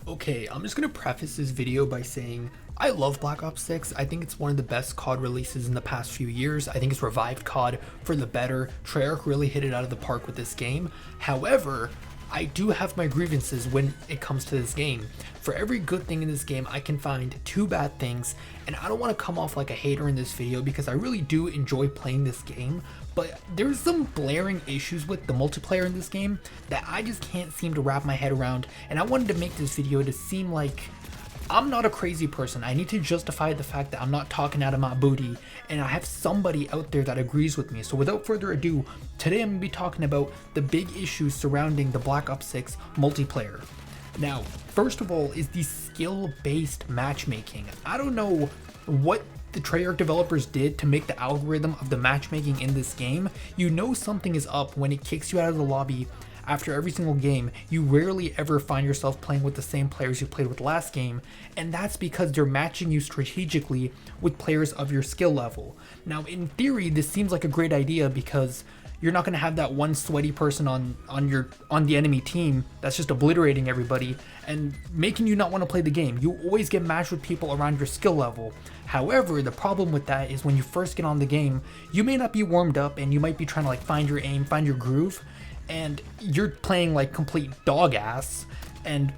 Okay, I'm just gonna preface this video by saying I love Black Ops 6. I think it's one of the best COD releases in the past few years. I think it's revived COD for the better. Treyarch really hit it out of the park with this game. However, I do have my grievances when it comes to this game. For every good thing in this game, I can find two bad things, and I don't want to come off like a hater in this video because I really do enjoy playing this game, but there's some blaring issues with the multiplayer in this game that I just can't seem to wrap my head around, and I wanted to make this video to seem like I'm not a crazy person. I need to justify the fact that I'm not talking out of my booty, and I have somebody out there that agrees with me. So without further ado, today I'm going to be talking about the big issues surrounding the Black Ops 6 multiplayer. Now, first of all is the skill-based matchmaking. I don't know what the Treyarch developers did to make the algorithm of the matchmaking in this game. You know something is up when it kicks you out of the lobby after every single game. You rarely ever find yourself playing with the same players you played with last game, and that's because they're matching you strategically with players of your skill level. Now, in theory, this seems like a great idea because you're not going to have that one sweaty person on the enemy team that's just obliterating everybody and making you not want to play the game. You always get matched with people around your skill level. However, the problem with that is when you first get on the game, you may not be warmed up and you might be trying to find your aim, find your groove, and you're playing like complete dog ass. And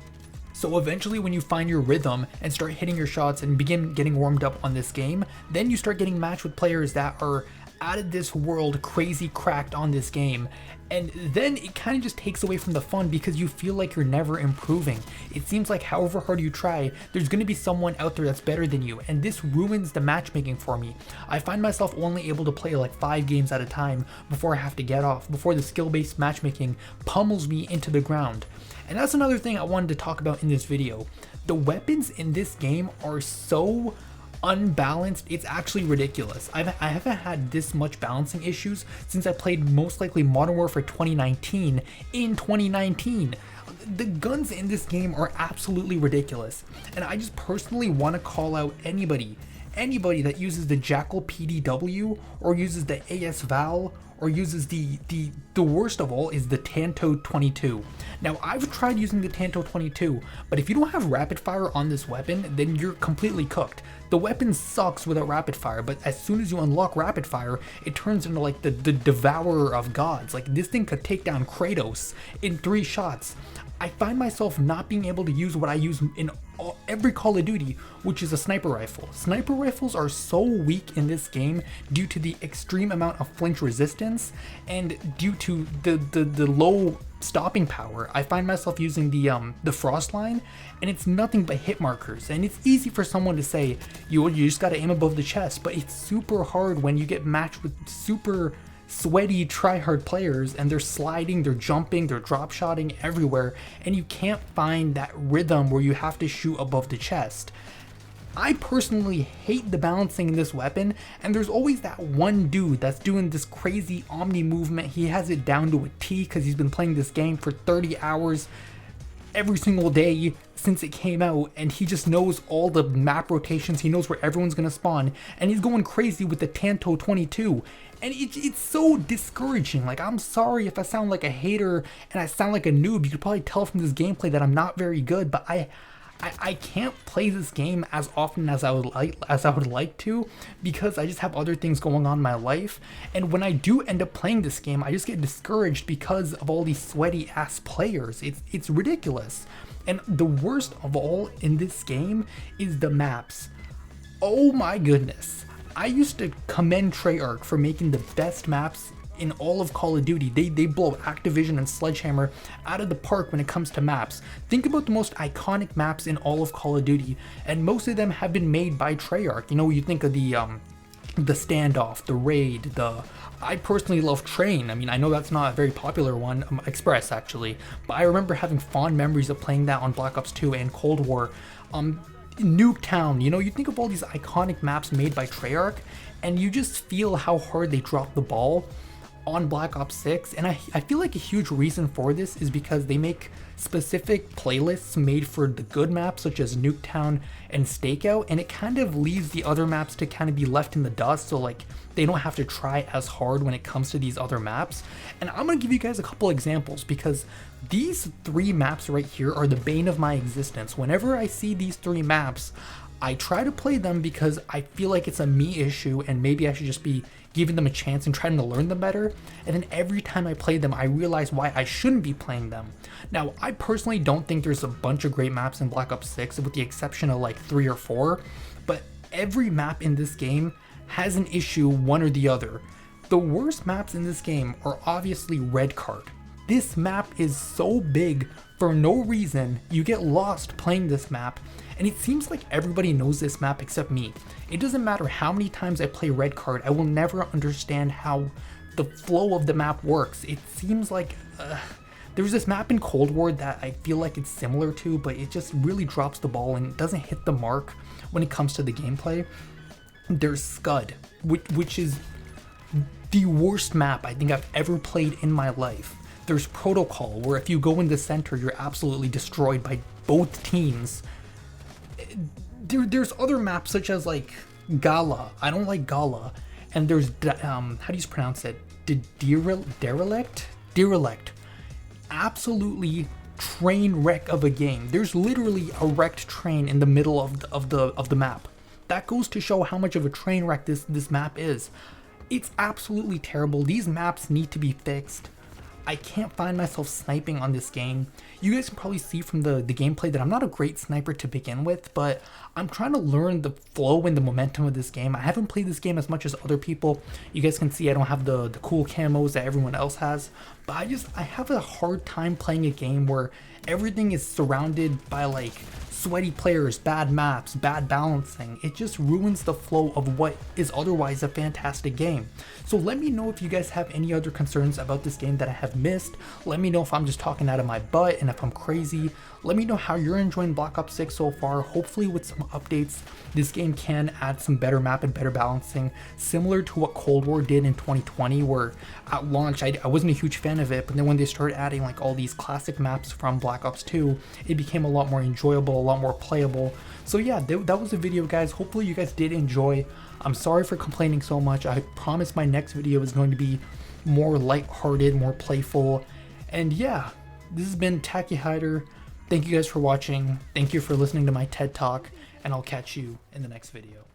so eventually when you find your rhythm and start hitting your shots and begin getting warmed up on this game, then you start getting matched with players that are out of this world crazy cracked on this game, and then it kind of just takes away from the fun because you feel like you're never improving. It seems like however hard you try, there's going to be someone out there that's better than you, and this ruins the matchmaking for me. I find myself only able to play like 5 games at a time before I have to get off, before the skill-based matchmaking pummels me into the ground. And that's another thing I wanted to talk about in this video. The weapons in this game are so unbalanced, it's actually ridiculous. I haven't had this much balancing issues since I played most likely Modern Warfare 2019 in 2019. The guns in this game are absolutely ridiculous, and I just personally want to call out anybody that uses the Jackal PDW or uses the AS Val or uses the worst of all is the Tanto 22. Now, I've tried using the Tanto 22, but if you don't have rapid fire on this weapon, then you're completely cooked. The weapon sucks without rapid fire, but as soon as you unlock rapid fire, it turns into like the devourer of gods. Like, this thing could take down Kratos in 3 shots. I find myself not being able to use what I use in every Call of Duty, which is a sniper rifle. Sniper rifles are so weak in this game due to the extreme amount of flinch resistance and due to the low stopping power. I find myself using the frost line, and it's nothing but hit markers, and it's easy for someone to say you just gotta aim above the chest, but it's super hard when you get matched with super sweaty try-hard players and they're sliding, they're jumping, they're drop shotting everywhere, and you can't find that rhythm where you have to shoot above the chest. I personally hate the balancing in this weapon, and there's always that one dude that's doing this crazy omni movement. He has it down to a T because he's been playing this game for 30 hours every single day since it came out, and he just knows all the map rotations, he knows where everyone's gonna spawn, and he's going crazy with the Tanto 22, and it's so discouraging. Like, I'm sorry if I sound like a hater and I sound like a noob. You could probably tell from this gameplay that I'm not very good, but I can't play this game as often as I would like to because I just have other things going on in my life. And when I do end up playing this game, I just get discouraged because of all these sweaty ass players. It's ridiculous. And the worst of all in this game is the maps. Oh my goodness. I used to commend Treyarch for making the best maps in all of Call of Duty. They blow Activision and Sledgehammer out of the park when it comes to maps. Think about the most iconic maps in all of Call of Duty, and most of them have been made by Treyarch. You know, you think of the Standoff, the Raid, I personally love Train. I mean, I know that's not a very popular one, Express actually, but I remember having fond memories of playing that on Black Ops 2 and Cold War. Nuketown, you know, you think of all these iconic maps made by Treyarch, and you just feel how hard they dropped the ball on Black Ops 6, and I feel like a huge reason for this is because they make specific playlists made for the good maps such as Nuketown and Stakeout, and it kind of leaves the other maps to kind of be left in the dust, so like they don't have to try as hard when it comes to these other maps. And I'm gonna give you guys a couple examples because these 3 maps right here are the bane of my existence. Whenever I see these 3 maps, I try to play them because I feel like it's a me issue and maybe I should just be giving them a chance and trying to learn them better. And then every time I play them, I realize why I shouldn't be playing them. Now, I personally don't think there's a bunch of great maps in Black Ops 6 with the exception of like 3 or 4, but every map in this game has an issue, one or the other. The worst maps in this game are obviously Red Card. This map is so big for no reason. You get lost playing this map, and it seems like everybody knows this map except me. It doesn't matter how many times I play Red Card, I will never understand how the flow of the map works. It seems like there's this map in Cold War that I feel like it's similar to, but it just really drops the ball and doesn't hit the mark when it comes to the gameplay. There's Scud, which is the worst map I think I've ever played in my life. There's Protocol, where if you go in the center, you're absolutely destroyed by both teams. There's other maps such as like Gala. I don't like Gala. And there's, how do you pronounce it? Derelict? Derelict. Absolutely train wreck of a game. There's literally a wrecked train in the middle of the map. That goes to show how much of a train wreck this map is. It's absolutely terrible. These maps need to be fixed. I can't find myself sniping on this game. You guys can probably see from the gameplay that I'm not a great sniper to begin with, but I'm trying to learn the flow and the momentum of this game. I haven't played this game as much as other people. You guys can see I don't have the cool camos that everyone else has, but I have a hard time playing a game where everything is surrounded by like sweaty players, bad maps, bad balancing. It just ruins the flow of what is otherwise a fantastic game. So let me know if you guys have any other concerns about this game that I have missed. Let me know if I'm just talking out of my butt and if I'm crazy. Let me know how you're enjoying Black Ops 6 so far. Hopefully with some updates, this game can add some better map and better balancing, similar to what Cold War did in 2020, where at launch I wasn't a huge fan of it, but then when they started adding like all these classic maps from Black Ops 2, it became a lot more enjoyable, a lot more playable. So yeah, that was the video, guys. Hopefully you guys did enjoy. I'm sorry for complaining so much. I promise my next video is going to be more lighthearted, more playful. And yeah, this has been Tacky Hider. Thank you guys for watching. Thank you for listening to my TED Talk, and I'll catch you in the next video.